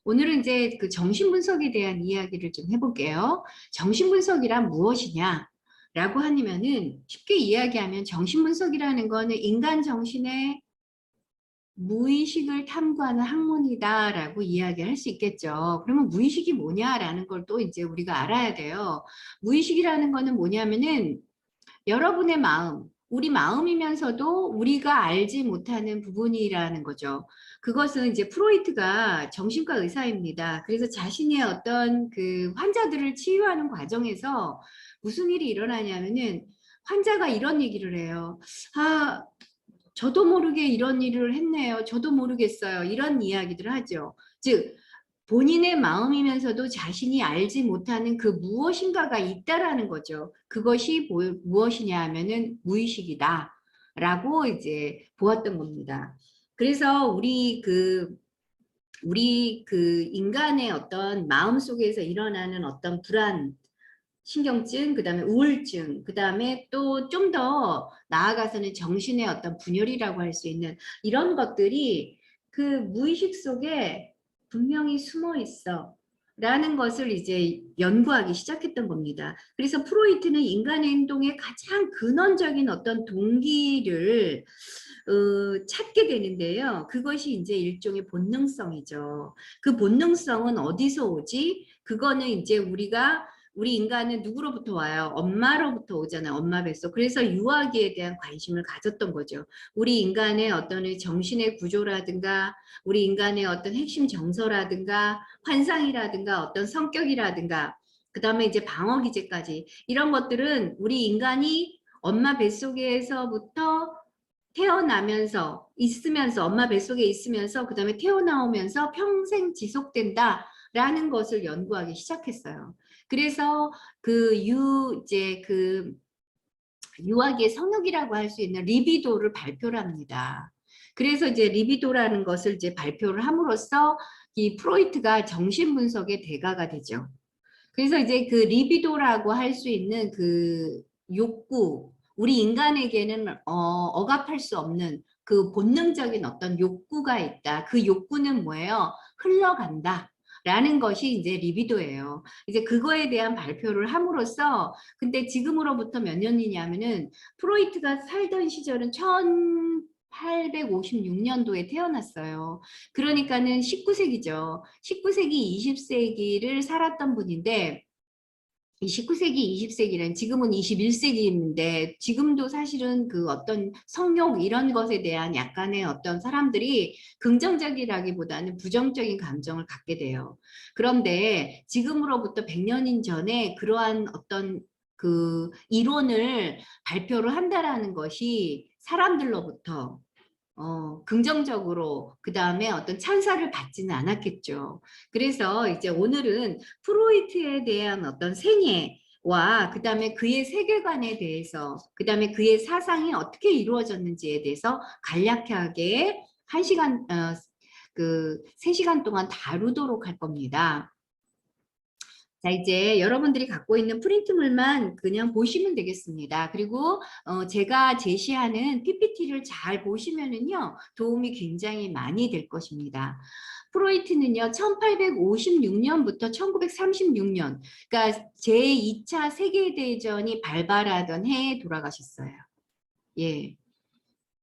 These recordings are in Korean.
오늘은 이제 그 정신분석에 대한 이야기를 좀 해볼게요. 정신분석이란 무엇이냐? 라고 하면은 쉽게 이야기하면 정신분석이라는 거는 인간 정신의 무의식을 탐구하는 학문이다라고 이야기할 수 있겠죠. 그러면 무의식이 뭐냐라는 걸 또 이제 우리가 알아야 돼요. 무의식이라는 거는 뭐냐면은 여러분의 마음, 우리 마음이면서도 우리가 알지 못하는 부분이라는 거죠. 그것은 이제 프로이트가 정신과 의사입니다. 그래서 자신의 어떤 그 환자들을 치유하는 과정에서 무슨 일이 일어나냐면은 환자가 이런 얘기를 해요. 아, 저도 모르게 이런 일을 했네요. 저도 모르겠어요. 이런 이야기들을 하죠. 즉, 본인의 마음이면서도 자신이 알지 못하는 그 무엇인가가 있다라는 거죠. 그것이 무엇이냐 하면은 무의식이다. 라고 이제 보았던 겁니다. 그래서 우리 그 인간의 어떤 마음 속에서 일어나는 어떤 불안, 신경증, 그 다음에 우울증, 그 다음에 또 좀 더 나아가서는 정신의 어떤 분열이라고 할 수 있는 이런 것들이 그 무의식 속에 분명히 숨어 있어. 라는 것을 이제 연구하기 시작했던 겁니다. 그래서 프로이트는 인간의 행동의 가장 근원적인 어떤 동기를 찾게 되는데요. 그것이 이제 일종의 본능성이죠. 그 본능성은 어디서 오지? 그거는 이제 우리 인간은 누구로부터 와요? 엄마로부터 오잖아요. 엄마 뱃속. 그래서 유아기에 대한 관심을 가졌던 거죠. 우리 인간의 어떤 정신의 구조라든가 우리 인간의 어떤 핵심 정서라든가 환상이라든가 어떤 성격이라든가 그 다음에 이제 방어 기제까지 이런 것들은 우리 인간이 엄마 뱃속에서부터 태어나면서 있으면서 엄마 뱃속에 있으면서 그 다음에 태어나오면서 평생 지속된다라는 것을 연구하기 시작했어요. 그래서 이제 유아기의 성욕이라고 할 수 있는 리비도를 발표를 합니다. 그래서 이제 리비도라는 것을 이제 발표를 함으로써 이 프로이트가 정신분석의 대가가 되죠. 그래서 이제 그 리비도라고 할 수 있는 그 욕구, 우리 인간에게는 억압할 수 없는 그 본능적인 어떤 욕구가 있다. 그 욕구는 뭐예요? 흘러간다. 라는 것이 이제 리비도예요. 이제 그거에 대한 발표를 함으로써 근데 지금으로부터 몇 년이냐면은 프로이트가 살던 시절은 1856년도에 태어났어요. 그러니까는 19세기죠. 19세기, 20세기를 살았던 분인데 이 19세기, 20세기는 지금은 21세기인데 지금도 사실은 그 어떤 성욕 이런 것에 대한 약간의 어떤 사람들이 긍정적이라기보다는 부정적인 감정을 갖게 돼요. 그런데 지금으로부터 100년인 전에 그러한 어떤 그 이론을 발표를 한다라는 것이 사람들로부터 긍정적으로 그 다음에 어떤 찬사를 받지는 않았겠죠. 그래서 이제 오늘은 프로이트에 대한 어떤 생애와 그 다음에 그의 세계관에 대해서 그 다음에 그의 사상이 어떻게 이루어졌는지에 대해서 간략하게 1시간, 3시간 동안 다루도록 할 겁니다. 자, 이제 여러분들이 갖고 있는 프린트물만 그냥 보시면 되겠습니다. 그리고 제가 제시하는 PPT를 잘 보시면은요, 도움이 굉장히 많이 될 것입니다. 프로이트는요, 1856년부터 1936년, 그러니까 제2차 세계대전이 발발하던 해에 돌아가셨어요. 예.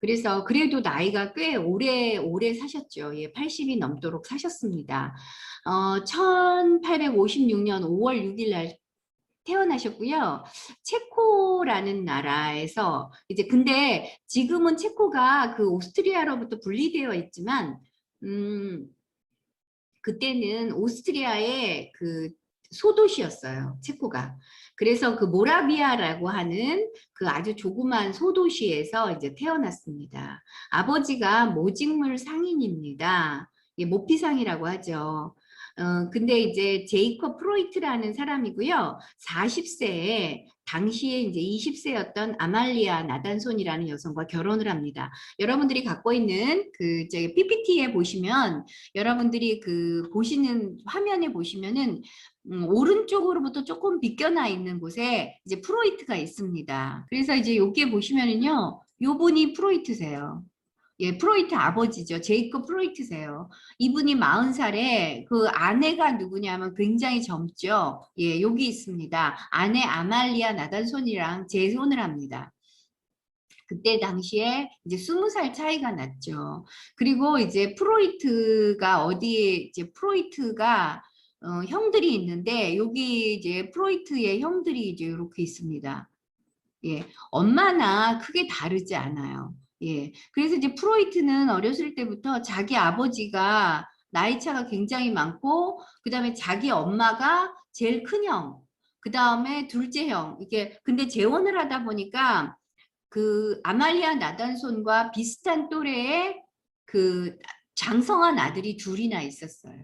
그래서 그래도 나이가 꽤 오래 사셨죠. 예, 80이 넘도록 사셨습니다. 1856년 5월 6일 날 태어나셨고요. 체코라는 나라에서 이제 근데 지금은 체코가 그 오스트리아로부터 분리되어 있지만 그때는 오스트리아의 그 소도시였어요. 체코가. 그래서 그 모라비아라고 하는 그 아주 조그만 소도시에서 이제 태어났습니다. 아버지가 모직물 상인입니다. 모피상이라고 하죠. 근데 이제 제이콥 프로이트라는 사람이고요. 40세에 당시에 이제 20세였던 아말리아 나단손이라는 여성과 결혼을 합니다. 여러분들이 갖고 있는 그 저기 PPT에 보시면 여러분들이 그 보시는 화면에 보시면은 오른쪽으로부터 조금 비껴나 있는 곳에 이제 프로이트가 있습니다. 그래서 이제 여기에 보시면은요, 요 분이 프로이트세요. 예, 프로이트 아버지죠. 제이콥 프로이트세요. 이분이 40살에 그 아내가 누구냐면 굉장히 젊죠. 예, 여기 있습니다. 아내 아말리아 나단손이랑 재혼을 합니다. 그때 당시에 이제 20살 차이가 났죠. 그리고 이제 프로이트가 어디에 이제 프로이트가 형들이 있는데 여기 이제 프로이트의 형들이 이제 이렇게 있습니다. 예, 엄마나 크게 다르지 않아요. 예, 그래서 이제 프로이트는 어렸을 때부터 자기 아버지가 나이 차가 굉장히 많고, 그 다음에 자기 엄마가 제일 큰 형, 그 다음에 둘째 형, 이게 근데 재혼을 하다 보니까 그 아말리아 나단손과 비슷한 또래의 그 장성한 아들이 둘이나 있었어요.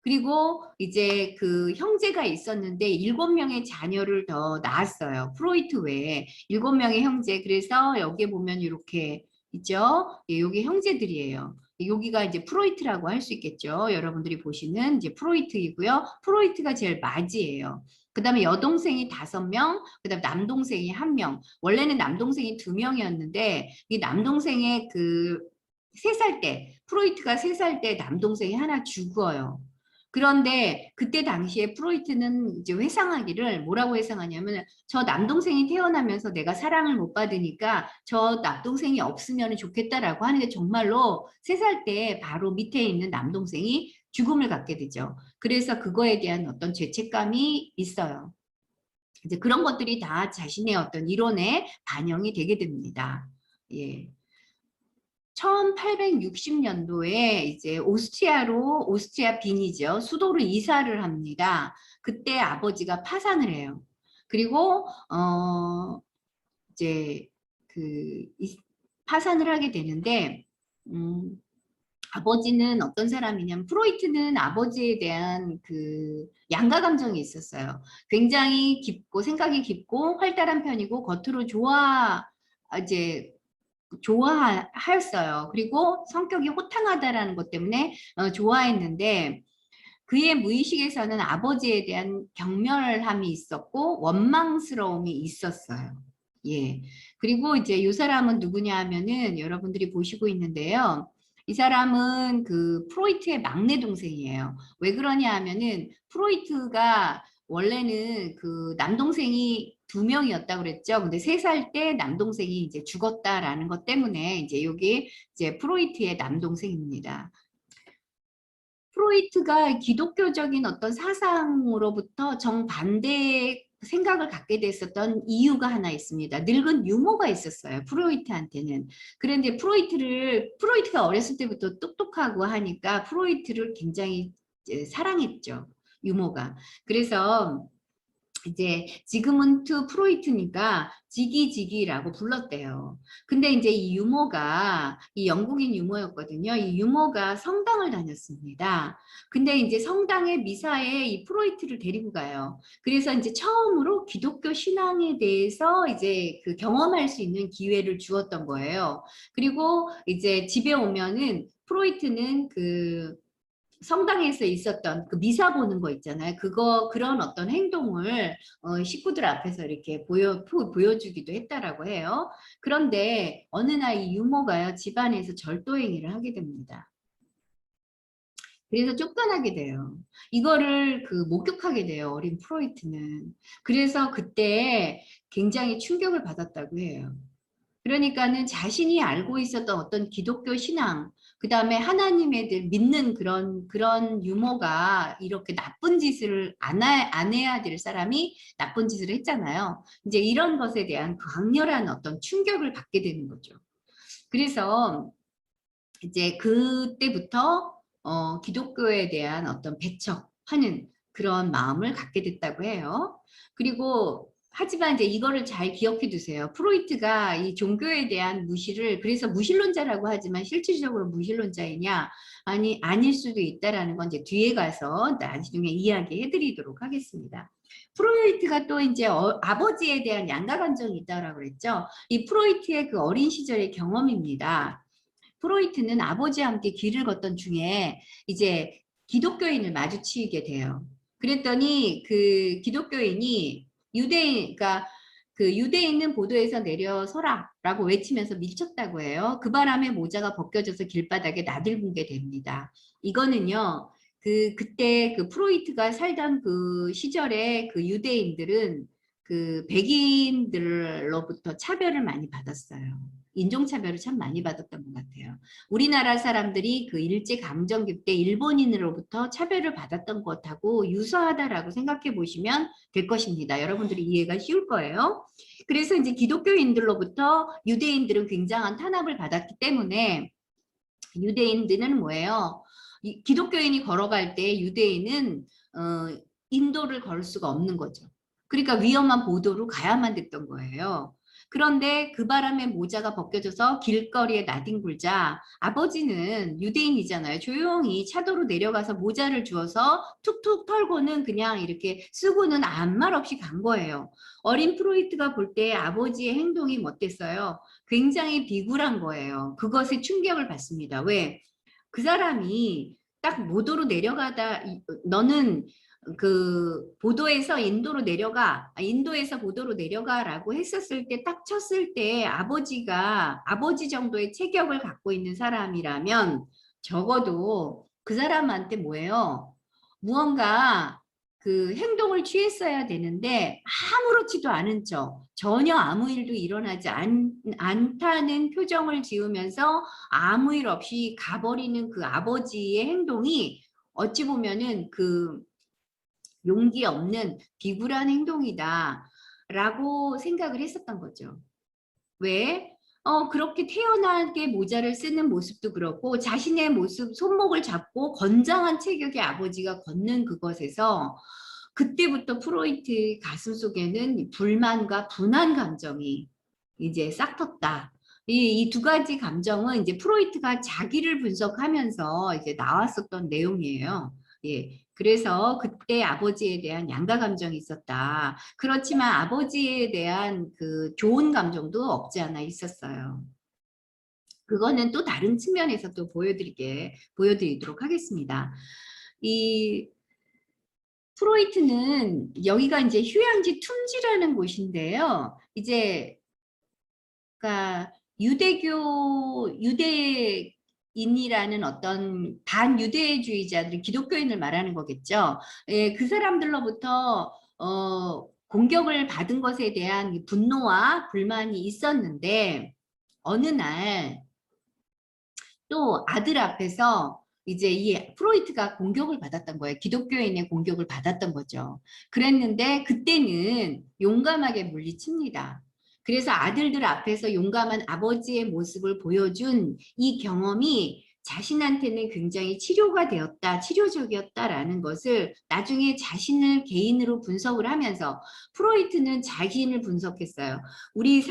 그리고 이제 그 형제가 있었는데 7명의 자녀를 더 낳았어요. 프로이트 외에 7명의 형제. 그래서 여기에 보면 이렇게 있죠. 예, 여기 형제들이에요. 여기가 이제 프로이트라고 할 수 있겠죠. 여러분들이 보시는 이제 프로이트이고요. 프로이트가 제일 맞이에요. 그 다음에 여동생이 5명, 그 다음에 남동생이 1명. 원래는 남동생이 2명이었는데 이 남동생의 그 3살 때, 프로이트가 3살 때 남동생이 하나 죽어요. 그런데 그때 당시에 프로이트는 이제 회상하기를 뭐라고 회상하냐면 저 남동생이 태어나면서 내가 사랑을 못 받으니까 저 남동생이 없으면 좋겠다라고 하는 게 정말로 3살 때 바로 밑에 있는 남동생이 죽음을 갖게 되죠. 그래서 그거에 대한 어떤 죄책감이 있어요. 이제 그런 것들이 다 자신의 어떤 이론에 반영이 되게 됩니다. 예. 1860년도에 이제 오스트리아 빈이죠. 수도로 이사를 합니다. 그때 아버지가 파산을 해요. 그리고 이제 그 파산을 하게 되는데 아버지는 어떤 사람이냐면 프로이트는 아버지에 대한 그 양가 감정이 있었어요. 굉장히 깊고 생각이 깊고 활달한 편이고 겉으로 이제 좋아하였어요. 그리고 성격이 호탕하다라는 것 때문에 좋아했는데 그의 무의식에서는 아버지에 대한 경멸함이 있었고 원망스러움이 있었어요. 예. 그리고 이제 이 사람은 누구냐 하면은 여러분들이 보시고 있는데요. 이 사람은 그 프로이트의 막내 동생이에요. 왜 그러냐 하면은 프로이트가 원래는 그 남동생이 2명이었다고 그랬죠. 근데 3살 때 남동생이 이제 죽었다라는 것 때문에 이제 여기 이제 프로이트의 남동생입니다. 프로이트가 기독교적인 어떤 사상으로부터 정반대의 생각을 갖게 됐었던 이유가 하나 있습니다. 늙은 유모가 있었어요. 프로이트한테는. 그런데 프로이트가 어렸을 때부터 똑똑하고 하니까 프로이트를 굉장히 사랑했죠. 유모가. 그래서 이제 지그문트 프로이트니까 지기지기라고 불렀대요. 근데 이제 이 유모가 이 영국인 유모였거든요. 이 유모가 성당을 다녔습니다. 근데 이제 성당의 미사에 이 프로이트를 데리고 가요. 그래서 이제 처음으로 기독교 신앙에 대해서 이제 그 경험할 수 있는 기회를 주었던 거예요. 그리고 이제 집에 오면은 프로이트는 그 성당에서 있었던 그 미사 보는 거 있잖아요. 그런 어떤 행동을 식구들 앞에서 이렇게 보여주기도 했다라고 해요. 그런데 어느 날 이 유모가요, 집안에서 절도행위를 하게 됩니다. 그래서 쫓겨나게 돼요. 이거를 그 목격하게 돼요, 어린 프로이트는. 그래서 그때 굉장히 충격을 받았다고 해요. 그러니까는 자신이 알고 있었던 어떤 기독교 신앙, 그 다음에 하나님에 대해 믿는 그런 유머가 이렇게 나쁜 짓을 안 해야 될 사람이 나쁜 짓을 했잖아요. 이제 이런 것에 대한 강렬한 어떤 충격을 받게 되는 거죠. 그래서 이제 그때부터 기독교에 대한 어떤 배척하는 그런 마음을 갖게 됐다고 해요. 그리고 하지만 이제 이거를 잘 기억해 두세요. 프로이트가 이 종교에 대한 무시를 그래서 무신론자라고 하지만 실질적으로 무신론자이냐 아닐 수도 있다라는 건 이제 뒤에 가서 나중에 이야기해 드리도록 하겠습니다. 프로이트가 또 이제 아버지에 대한 양가 감정이 있다라고 그랬죠. 이 프로이트의 그 어린 시절의 경험입니다. 프로이트는 아버지와 함께 길을 걷던 중에 이제 기독교인을 마주치게 돼요. 그랬더니 그 기독교인이 유대인, 그러니까 그 유대인은 보도에서 내려서라라고 외치면서 밀쳤다고 해요. 그 바람에 모자가 벗겨져서 길바닥에 나들군게 됩니다. 이거는요. 그때 그 프로이트가 살던 그 시절에 그 유대인들은 그 백인들로부터 차별을 많이 받았어요. 인종차별을 참 많이 받았던 것 같아요. 우리나라 사람들이 그 일제강점기 때 일본인으로부터 차별을 받았던 것하고 유사하다라고 생각해 보시면 될 것입니다. 여러분들이 이해가 쉬울 거예요. 그래서 이제 기독교인들로부터 유대인들은 굉장한 탄압을 받았기 때문에 유대인들은 뭐예요? 기독교인이 걸어갈 때 유대인은 인도를 걸 수가 없는 거죠. 그러니까 위험한 보도로 가야만 됐던 거예요. 그런데 그 바람에 모자가 벗겨져서 길거리에 나뒹굴자 아버지는 유대인이잖아요. 조용히 차도로 내려가서 모자를 주어서 툭툭 털고는 그냥 이렇게 쓰고는 아무 말 없이 간 거예요. 어린 프로이트가 볼 때 아버지의 행동이 어땠어요? 굉장히 비굴한 거예요. 그것에 충격을 받습니다. 왜? 그 사람이 딱 모도로 내려가다 너는 그 보도에서 인도로 내려가 인도에서 보도로 내려가라고 했었을 때 딱 쳤을 때 아버지가 아버지 정도의 체격을 갖고 있는 사람이라면 적어도 그 사람한테 뭐예요? 무언가 그 행동을 취했어야 되는데 아무렇지도 않은 척 전혀 아무 일도 일어나지 않다는 표정을 지으면서 아무 일 없이 가버리는 그 아버지의 행동이 어찌 보면은 그 용기 없는 비굴한 행동이다 라고 생각을 했었던 거죠. 왜? 그렇게 태연하게 모자를 쓰는 모습도 그렇고 자신의 모습, 손목을 잡고 건장한 체격의 아버지가 걷는 그것에서 그때부터 프로이트의 가슴 속에는 불만과 분한 감정이 이제 싹 텄다. 이 두 가지 감정은 이제 프로이트가 자기를 분석하면서 이제 나왔었던 내용이에요. 예. 그래서 그때 아버지에 대한 양가 감정이 있었다. 그렇지만 아버지에 대한 그 좋은 감정도 없지 않아 있었어요. 그거는 또 다른 측면에서 또 보여드리도록 하겠습니다. 이 프로이트는 여기가 이제 휴양지 툼지라는 곳인데요. 이제 그러니까 유대인이라는 어떤 반유대주의자들, 기독교인을 말하는 거겠죠. 예, 그 사람들로부터 공격을 받은 것에 대한 분노와 불만이 있었는데 어느 날 또 아들 앞에서 이제 이 프로이트가 공격을 받았던 거예요. 기독교인의 공격을 받았던 거죠. 그랬는데 그때는 용감하게 물리칩니다. 그래서 아들들 앞에서 용감한 아버지의 모습을 보여준 이 경험이 자신한테는 굉장히 치료가 되었다, 치료적이었다라는 것을 나중에 자신을 개인으로 분석을 하면서 프로이트는 자신을 분석했어요. 우리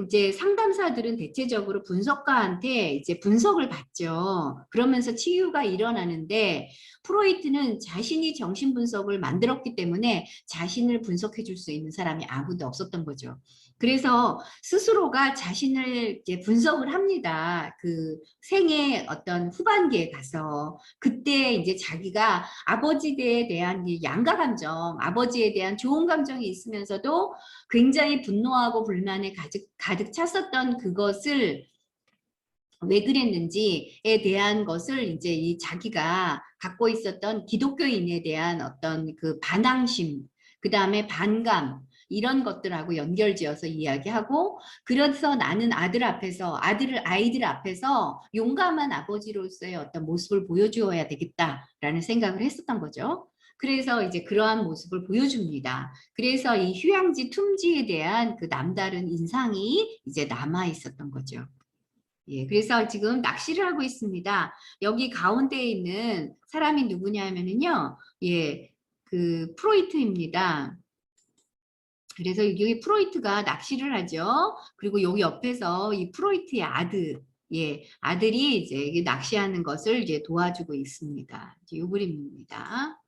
이제 상담사들은 대체적으로 분석가한테 이제 분석을 받죠. 그러면서 치유가 일어나는데 프로이트는 자신이 정신분석을 만들었기 때문에 자신을 분석해 줄 수 있는 사람이 아무도 없었던 거죠. 그래서 스스로가 자신을 이제 분석을 합니다. 그 생의 어떤 후반기에 가서 그때 이제 자기가 아버지에 대한 양가 감정, 아버지에 대한 좋은 감정이 있으면서도 굉장히 분노하고 불만에 가득 찼었던 그것을 왜 그랬는지에 대한 것을 이제 이 자기가 갖고 있었던 기독교인에 대한 어떤 그 반항심, 그 다음에 반감, 이런 것들하고 연결지어서 이야기하고 그래서 나는 아이들 앞에서 용감한 아버지로서의 어떤 모습을 보여주어야 되겠다라는 생각을 했었던 거죠. 그래서 이제 그러한 모습을 보여줍니다. 그래서 이 휴양지 툼지에 대한 그 남다른 인상이 이제 남아 있었던 거죠. 예, 그래서 지금 낚시를 하고 있습니다. 여기 가운데에 있는 사람이 누구냐면은요, 예, 그 프로이트입니다. 그래서 여기 프로이트가 낚시를 하죠. 그리고 여기 옆에서 이 프로이트의 아들이 이제 낚시하는 것을 이제 도와주고 있습니다. 이 그림입니다.